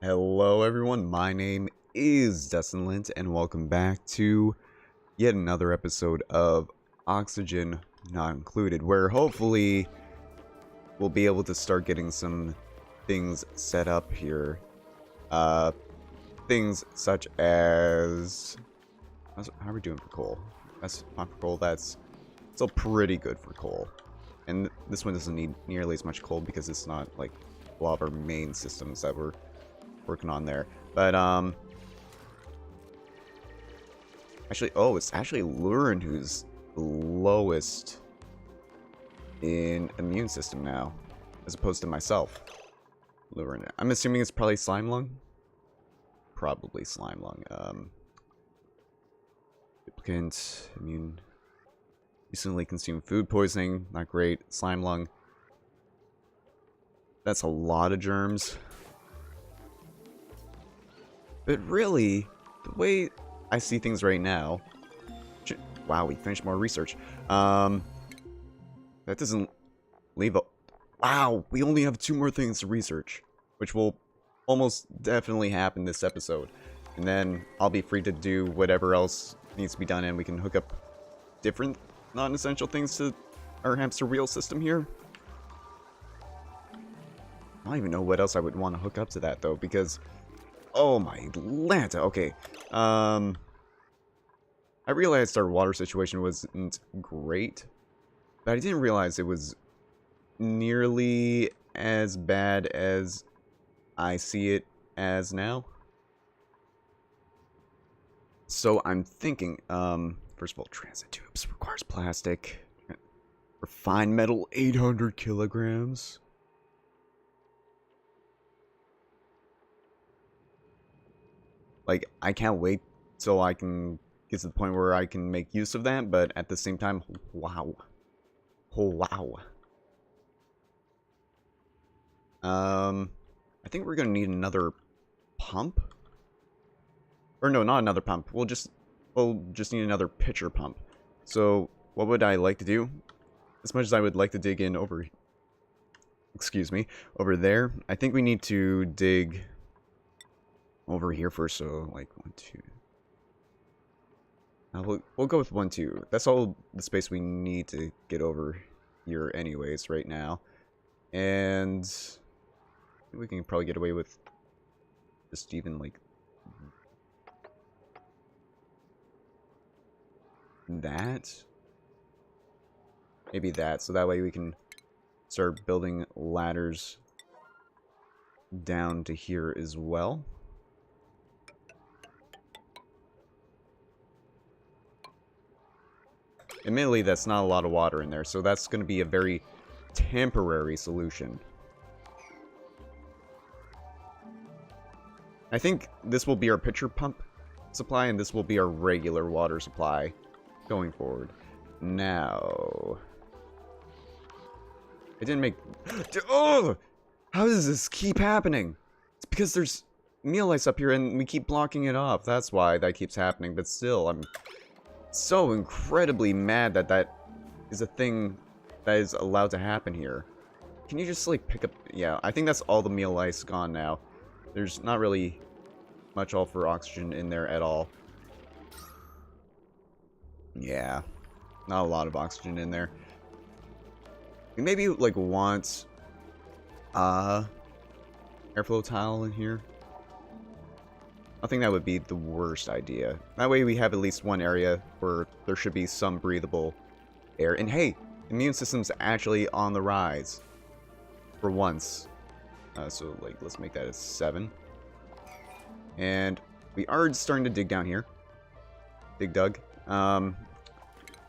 Hello everyone, my name is DustInLint and welcome back to yet another episode of Oxygen Not Included, where hopefully we'll be able to start getting some things set up here. Things such as... How are we doing for coal? That's not for coal, that's still pretty good for coal. And this one doesn't need nearly as much coal because it's not like a lot of our main systems that we're working on there. But actually, oh, it's actually Lurin who's the lowest in immune system now, as opposed to myself. Lurin, I'm assuming it's probably Slime Lung. Probably Slime Lung. Duplicant, immune, recently consumed food poisoning, not great. Slime Lung, that's a lot of germs. But really, the way I see things right now... Wow, we finished more research. That doesn't leave a... Wow, we only have 2 more things to research, which will almost definitely happen this episode. And then I'll be free to do whatever else needs to be done, and we can hook up different non-essential things to our hamster wheel system here. I don't even know what else I would want to hook up to that, though, because... Oh my Lanta, okay. I realized our water situation wasn't great, but I didn't realize it was nearly as bad as I see it as now. So I'm thinking, first of all, transit tubes requires plastic. Refined metal, 800 kilograms. Like, I can't wait till I can get to the point where I can make use of that, but at the same time, wow. Oh, wow. I think we're gonna need another pump. Or no, not another pump. We'll just need another pitcher pump. So, what would I like to do? As much as I would like to dig in over... Excuse me. Over there, I think we need to dig... over here first, so like 1, 2. We'll go with 1, 2. That's all the space we need to get over here, anyways, right now. And we can probably get away with just even like that. Maybe that, so that way we can start building ladders down to here as well. Admittedly, that's not a lot of water in there, so that's going to be a very temporary solution. I think this will be our pitcher pump supply, and this will be our regular water supply going forward. Now... I didn't make... Oh! How does this keep happening? It's because there's meal ice up here, and we keep blocking it off. That's why that keeps happening, but still, I'm... so incredibly mad that that is a thing that is allowed to happen here. Can you just like pick up... Yeah, I think that's all the meal ice gone now. There's not really much all for oxygen in there at all. Yeah, not a lot of oxygen in there. We maybe like want airflow tile in here. I think that would be the worst idea. That way we have at least one area where there should be some breathable air. And hey, immune system's actually on the rise. For once. So, like, let's make that a 7. And we are starting to dig down here. Dig dug. I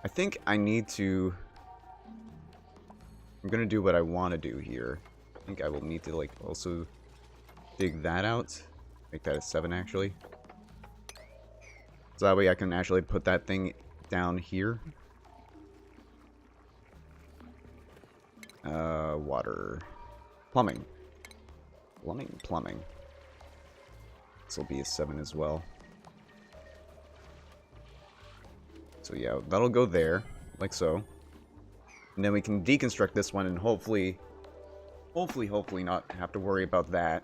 think I need to... I'm gonna do what I want to do here. I think I will need to, like, also dig that out. Make that a 7, actually. So that way I can actually put that thing down here. Water. Plumbing. Plumbing. This will be a 7 as well. So yeah, that'll go there, like so. And then we can deconstruct this one and hopefully not have to worry about that.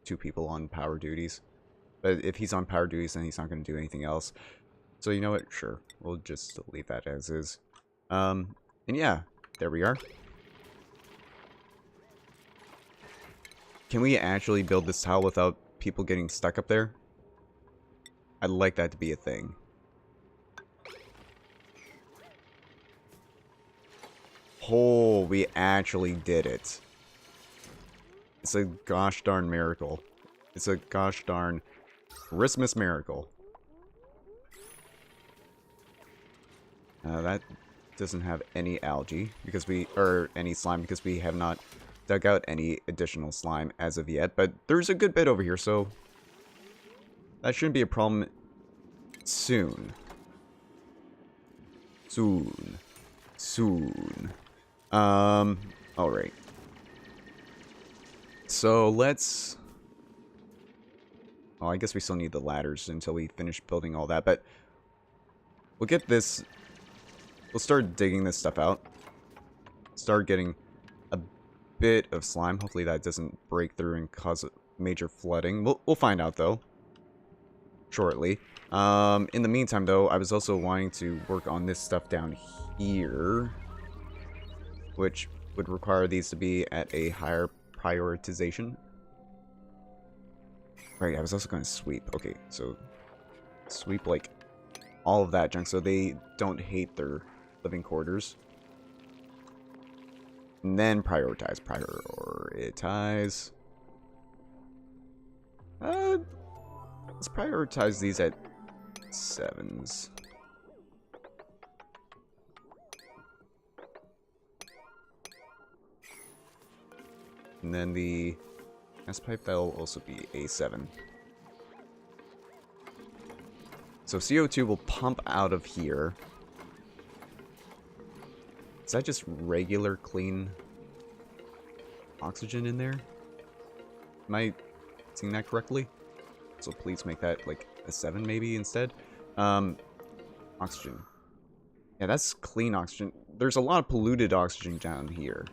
2 people on power duties. But if he's on power duties, then he's not going to do anything else. So you know what? Sure. We'll just leave that as is. And yeah, there we are. Can we actually build this tile without people getting stuck up there? I'd like that to be a thing. Oh, we actually did it. It's a gosh darn miracle. It's a gosh darn Christmas miracle. That doesn't have any algae because or any slime because we have not dug out any additional slime as of yet. But there's a good bit over here, so that shouldn't be a problem soon. Soon. Alright. So let's... Well, I guess we still need the ladders until we finish building all that, but we'll get this... We'll start digging this stuff out. Start getting a bit of slime. Hopefully that doesn't break through and cause major flooding. We'll find out, though. Shortly. In the meantime, though, I was also wanting to work on this stuff down here, which would require these to be at a higher prioritization. Right, I was also going to sweep. Okay, so sweep, like, all of that junk so they don't hate their living quarters. And then prioritize. Let's prioritize these at 7s. And then the gas pipe, that'll also be a 7. So CO2 will pump out of here. Is that just regular, clean oxygen in there? Am I seeing that correctly? So please make that like a 7 maybe instead. Oxygen. Yeah, that's clean oxygen. There's a lot of polluted oxygen down here,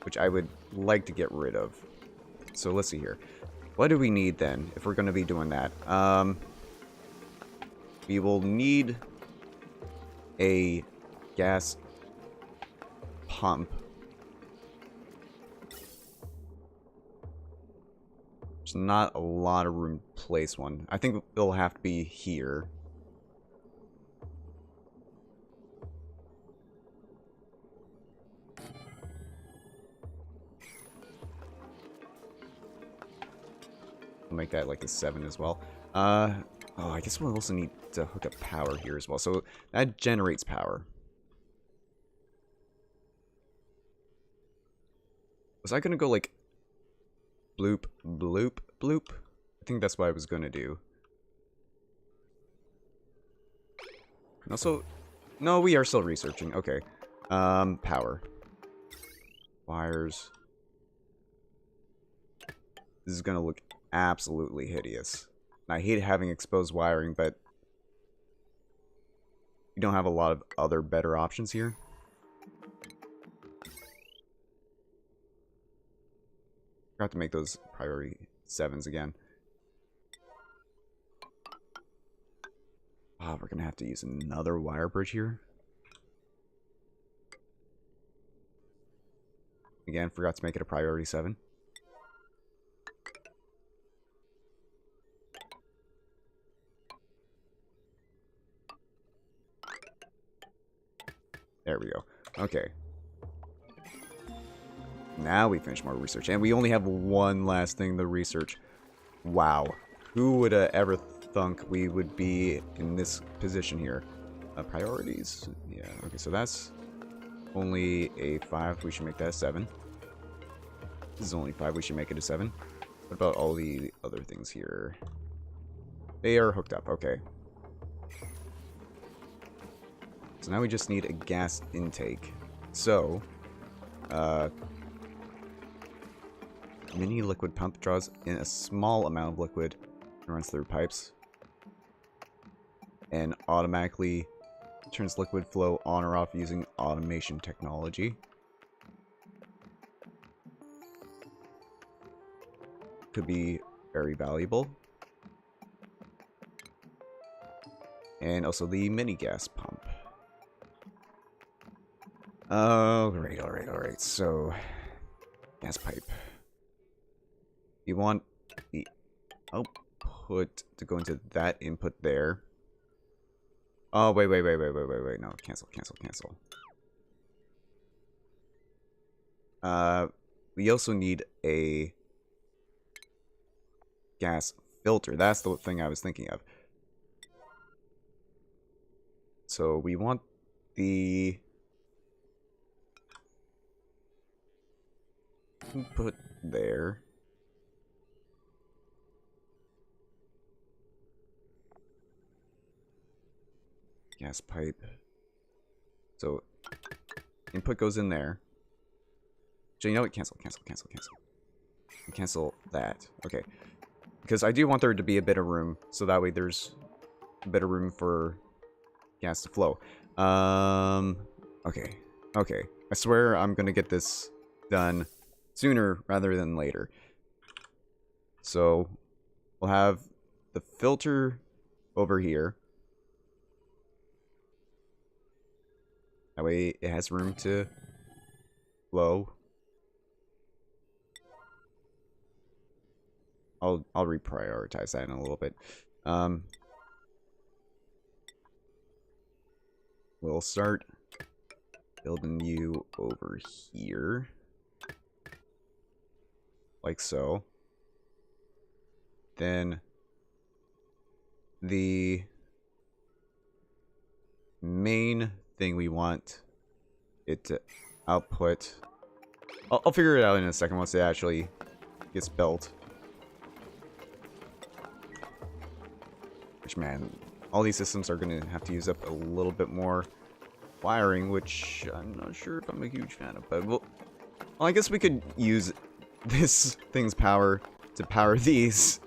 which I would like to get rid of. So let's see here. What do we need then if we're going to be doing that? We will need a gas pump. There's not a lot of room to place one. I think it'll have to be here. We'll make that like a 7 as well. Oh, I guess we'll also need to hook up power here as well. So that generates power. Was I gonna go like bloop, bloop, bloop? I think that's what I was gonna do. And also, no, we are still researching. Okay. Power. Wires. This is gonna look absolutely hideous. And I hate having exposed wiring, but we don't have a lot of other better options here. Forgot to make those priority 7s again. Ah, we're gonna have to use another wire bridge here. Again, forgot to make it a priority 7. There we go. Okay. Now we finish more research. And we only have one last thing to research. Wow. Who would have ever thunk we would be in this position here? Priorities. Yeah, okay, so that's only a 5. We should make that a 7. This is only 5. We should make it a 7. What about all the other things here? They are hooked up. Okay. So now we just need a gas intake. So, mini liquid pump draws in a small amount of liquid and runs through pipes. And automatically turns liquid flow on or off using automation technology. could be very valuable. And also the mini gas pump. Alright. So, gas pipe. You want the output to go into that input there. Oh, wait. No, cancel. We also need a gas filter. That's the thing I was thinking of. So we want the input there. Gas pipe. So input goes in there. So you know what? Cancel. Cancel that. Okay. Because I do want there to be a bit of room, so that way there's a bit of room for gas to flow. Okay. I swear I'm gonna get this done sooner rather than later. So we'll have the filter over here. That way it has room to flow. I'll reprioritize that in a little bit. We'll start building you over here. Like so. Then the main thing we want it to output. I'll figure it out in a second once it actually gets built. Which, man, all these systems are going to have to use up a little bit more wiring, which I'm not sure if I'm a huge fan of. But, well, I guess we could use this thing's power to power these.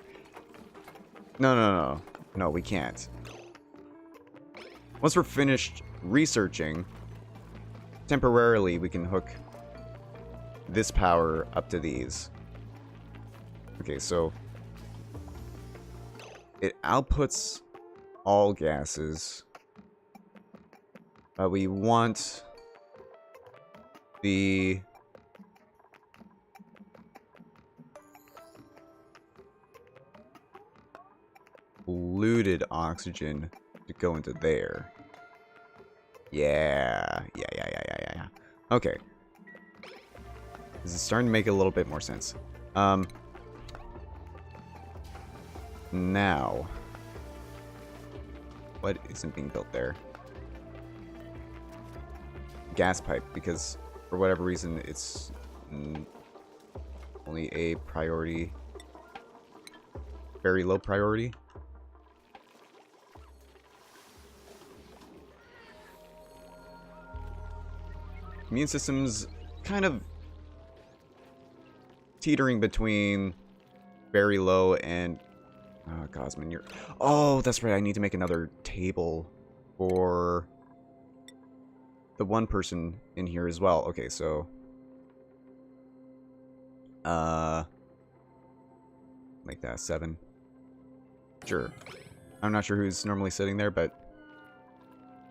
No, we can't. Once we're finished researching, temporarily we can hook this power up to these. Okay, so it outputs all gases, but we want the polluted oxygen to go into there. Yeah. Okay. This is starting to make a little bit more sense. Now, what isn't being built there? Gas pipe, because for whatever reason it's only a priority, very low priority. Immune system's kind of teetering between very low and Cosmin, you're... Oh, that's right, I need to make another table for the one person in here as well. Okay, so make that 7. Sure. I'm not sure who's normally sitting there, but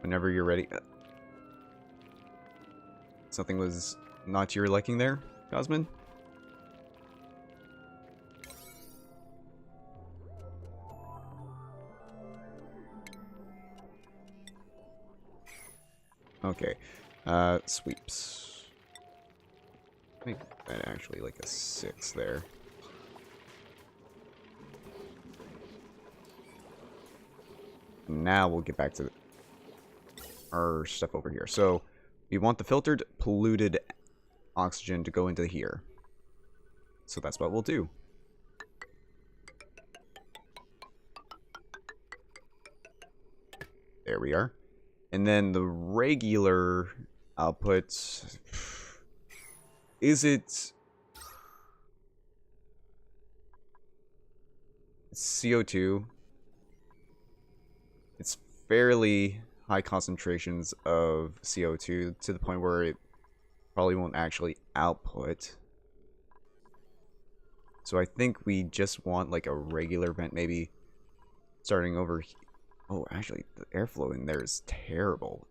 whenever you're ready. Something was not to your liking there, Cosmin? Okay, sweeps. Make that actually like a 6 there. Now we'll get back to our stuff over here. So we want the filtered, polluted oxygen to go into here. So that's what we'll do. There we are. And then the regular output, is it CO2? It's fairly high concentrations of CO2 to the point where it probably won't actually output. So I think we just want like a regular vent, maybe starting over. Oh, actually, the airflow in there is terrible.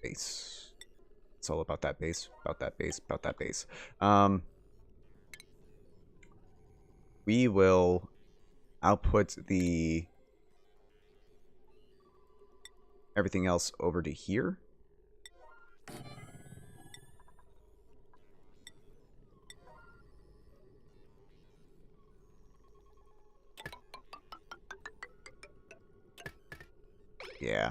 Base. It's all about that base, about that base, about that base. We will output the everything else over to here. Yeah.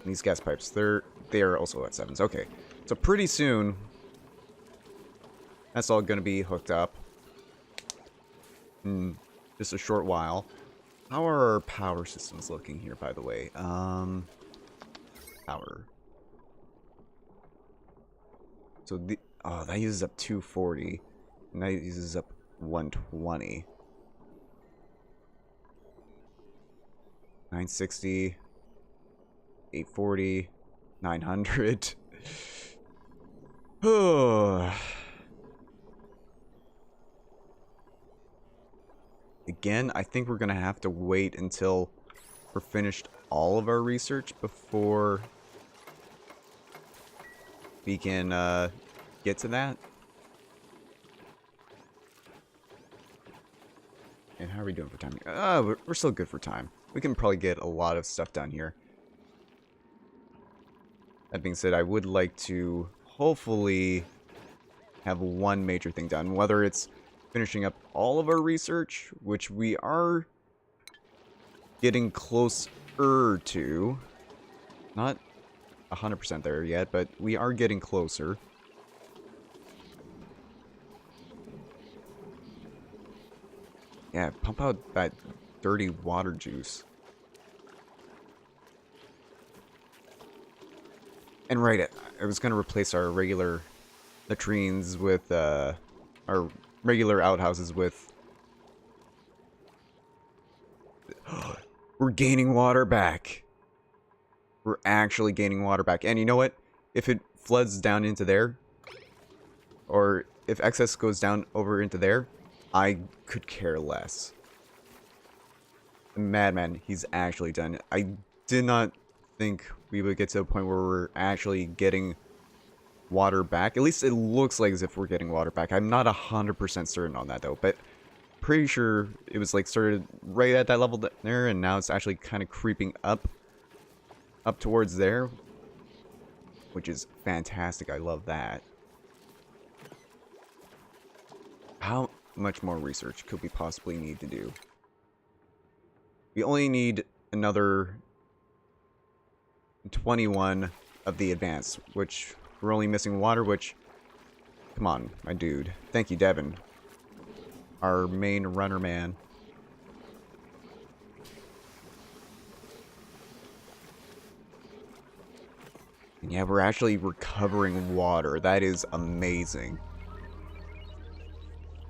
And these gas pipes, they are also at 7s. Okay. So pretty soon that's all going to be hooked up. In just a short while. How are our power systems looking here, by the way? Power. So the that uses up 240. And that uses up 120. 960. 840. 900. Again, I think we're gonna have to wait until we're finished all of our research before we can get to that. And how are we doing for time? We're still good for time. We can probably get a lot of stuff done here. That being said, I would like to hopefully have one major thing done, whether it's finishing up all of our research, which we are getting closer to. Not 100% there yet, but we are getting closer. Yeah, pump out that dirty water juice. And right, I was going to replace our regular latrines with our regular outhouses with... We're gaining water back. We're actually gaining water back. And you know what? If it floods down into there, or if excess goes down over into there, I could care less. Madman, he's actually done it. I did not think we would get to a point where we're actually getting water back. At least it looks like as if we're getting water back. I'm not 100% certain on that though, but pretty sure it was like started right at that level there, and now it's actually kind of creeping up towards there, which is fantastic. I love that. How much more research could we possibly need to do? We only need another 21 of the advanced, which we're only missing water, which, come on, my dude. Thank you, Devin. Our main runner man. And yeah, we're actually recovering water. That is amazing.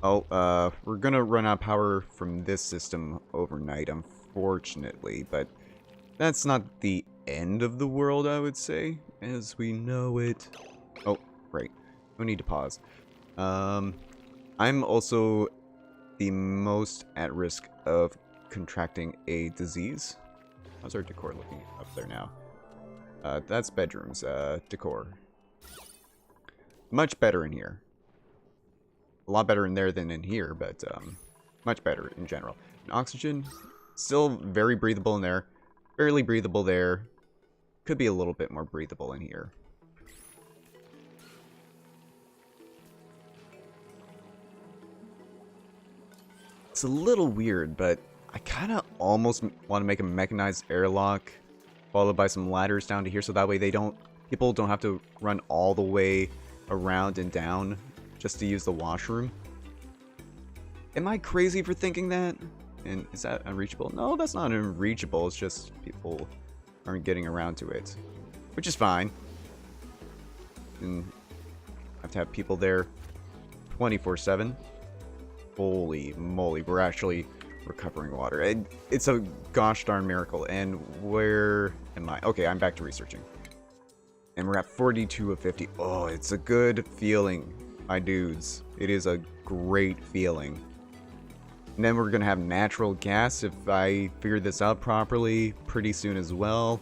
Oh, we're gonna run out of power from this system overnight, unfortunately, but that's not the end of the world, I would say, as we know it. Oh, right. No need to pause. I'm also the most at risk of contracting a disease. How's our decor looking up there now? That's bedrooms, decor. Much better in here. A lot better in there than in here, but much better in general. And oxygen, still very breathable in there. Barely breathable there. Could be a little bit more breathable in here. It's a little weird, but I kind of almost want to make a mechanized airlock, followed by some ladders down to here, so that way people don't have to run all the way around and down just to use the washroom. Am I crazy for thinking that? And is that unreachable? No, that's not unreachable. It's just people aren't getting around to it, which is fine. And have to have people there 24/7. Holy moly, we're actually recovering water. It's a gosh darn miracle. And where am I? Okay, I'm back to researching. And we're at 42 of 50. Oh, it's a good feeling. my dudes. It is a great feeling. And then we're going to have natural gas if I figure this out properly pretty soon as well.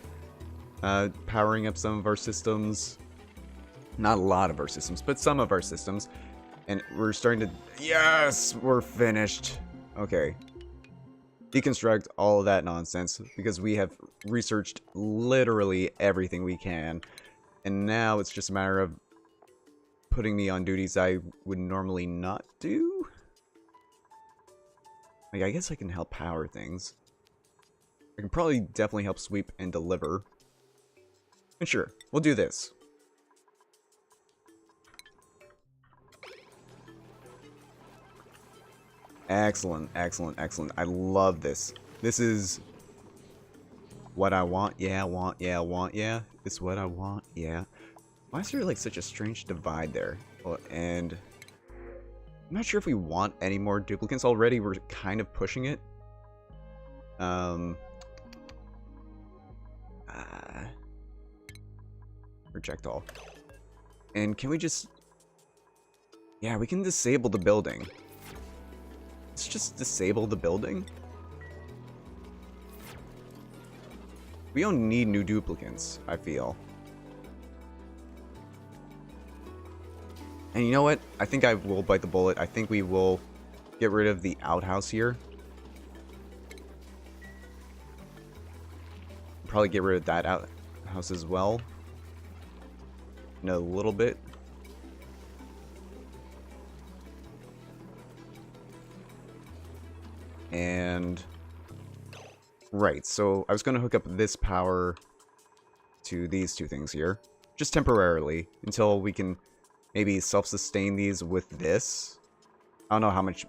Powering up some of our systems. Not a lot of our systems, but some of our systems. And we're starting to... Yes! We're finished. Okay. Deconstruct all of that nonsense because we have researched literally everything we can. And now it's just a matter of putting me on duties I would normally not do. Like, I guess I can help power things. I can probably definitely help sweep and deliver. And sure, we'll do this. Excellent, excellent, excellent. I love this. This is what I want. Yeah, want. Yeah, want. Yeah. It's what I want. Yeah. Why is there like such a strange divide there? Well, and I'm not sure if we want any more duplicates already. We're kind of pushing it. Reject all. And can we just... Yeah, we can disable the building. Let's just disable the building. We don't need new duplicates, I feel. And you know what? I think I will bite the bullet. I think we will get rid of the outhouse here. Probably get rid of that outhouse as well. In a little bit. And... Right, so I was going to hook up this power to these two things here. Just temporarily, until we can maybe self-sustain these with this. I don't know how much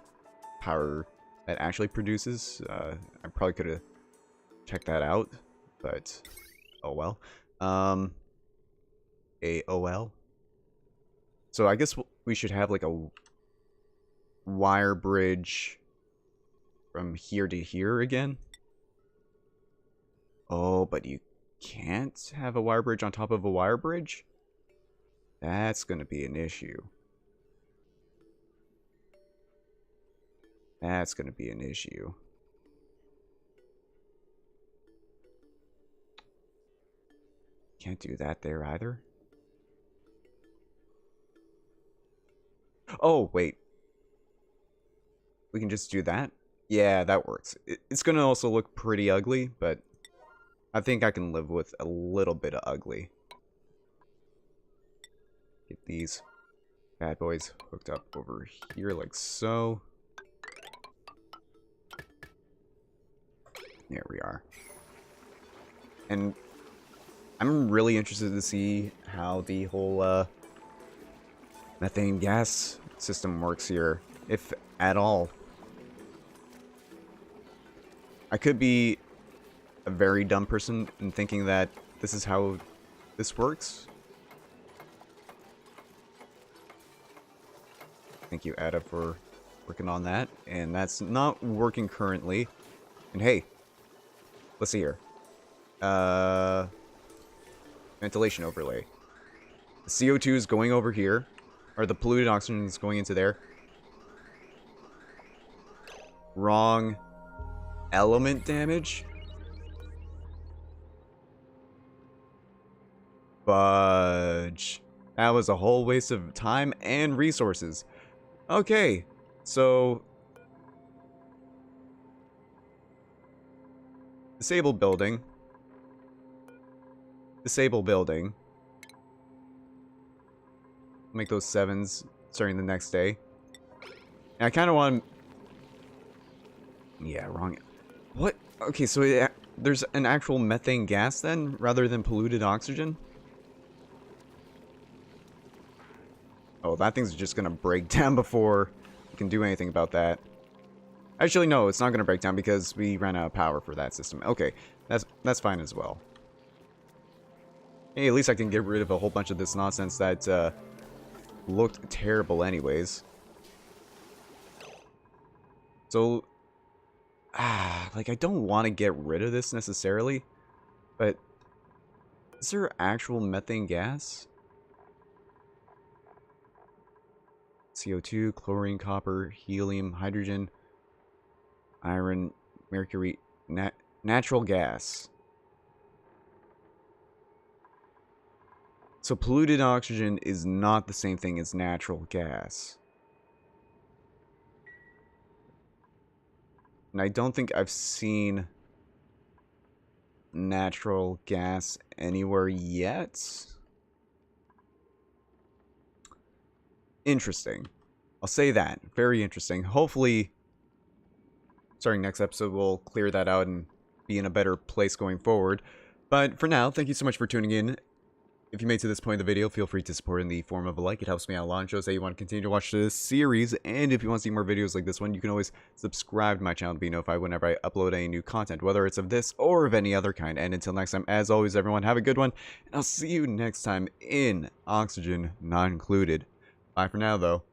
power that actually produces. I probably could have checked that out, but oh well. AOL. So I guess we should have like a wire bridge from here to here again. Oh, but you can't have a wire bridge on top of a wire bridge? That's going to be an issue. That's going to be an issue. Can't do that there either. Oh, wait. We can just do that? Yeah, that works. It's going to also look pretty ugly, but I think I can live with a little bit of ugly. Get these bad boys hooked up over here like so. There we are. And I'm really interested to see how the whole methane gas system works here, if at all. I could be a very dumb person in thinking that this is how this works. Thank you, Ada, for working on that. And that's not working currently. And hey, let's see here. Ventilation overlay. The CO2 is going over here. Or the polluted oxygen is going into there. Wrong element damage. Fudge. That was a whole waste of time and resources. Okay, so... Disable building. Disable building. Make those 7s starting the next day. And I kind of want to... Yeah, wrong. What? Okay, so there's an actual methane gas then, rather than polluted oxygen? Oh, that thing's just gonna break down before we can do anything about that. Actually, no, it's not gonna break down because we ran out of power for that system. Okay, that's fine as well. Hey, at least I can get rid of a whole bunch of this nonsense that looked terrible anyways. So, like, I don't want to get rid of this necessarily, but is there actual methane gas? CO2, chlorine, copper, helium, hydrogen, iron, mercury, natural gas. So polluted oxygen is not the same thing as natural gas. And I don't think I've seen natural gas anywhere yet. Interesting. I'll say that. Very interesting. Hopefully, starting next episode, we'll clear that out and be in a better place going forward. But for now, thank you so much for tuning in. If you made it to this point in the video, feel free to support in the form of a like. It helps me out a lot and shows that you want to continue to watch this series. And if you want to see more videos like this one, you can always subscribe to my channel to be notified whenever I upload any new content, whether it's of this or of any other kind. And until next time, as always, everyone, have a good one. And I'll see you next time in Oxygen Not Included. Bye for now, though.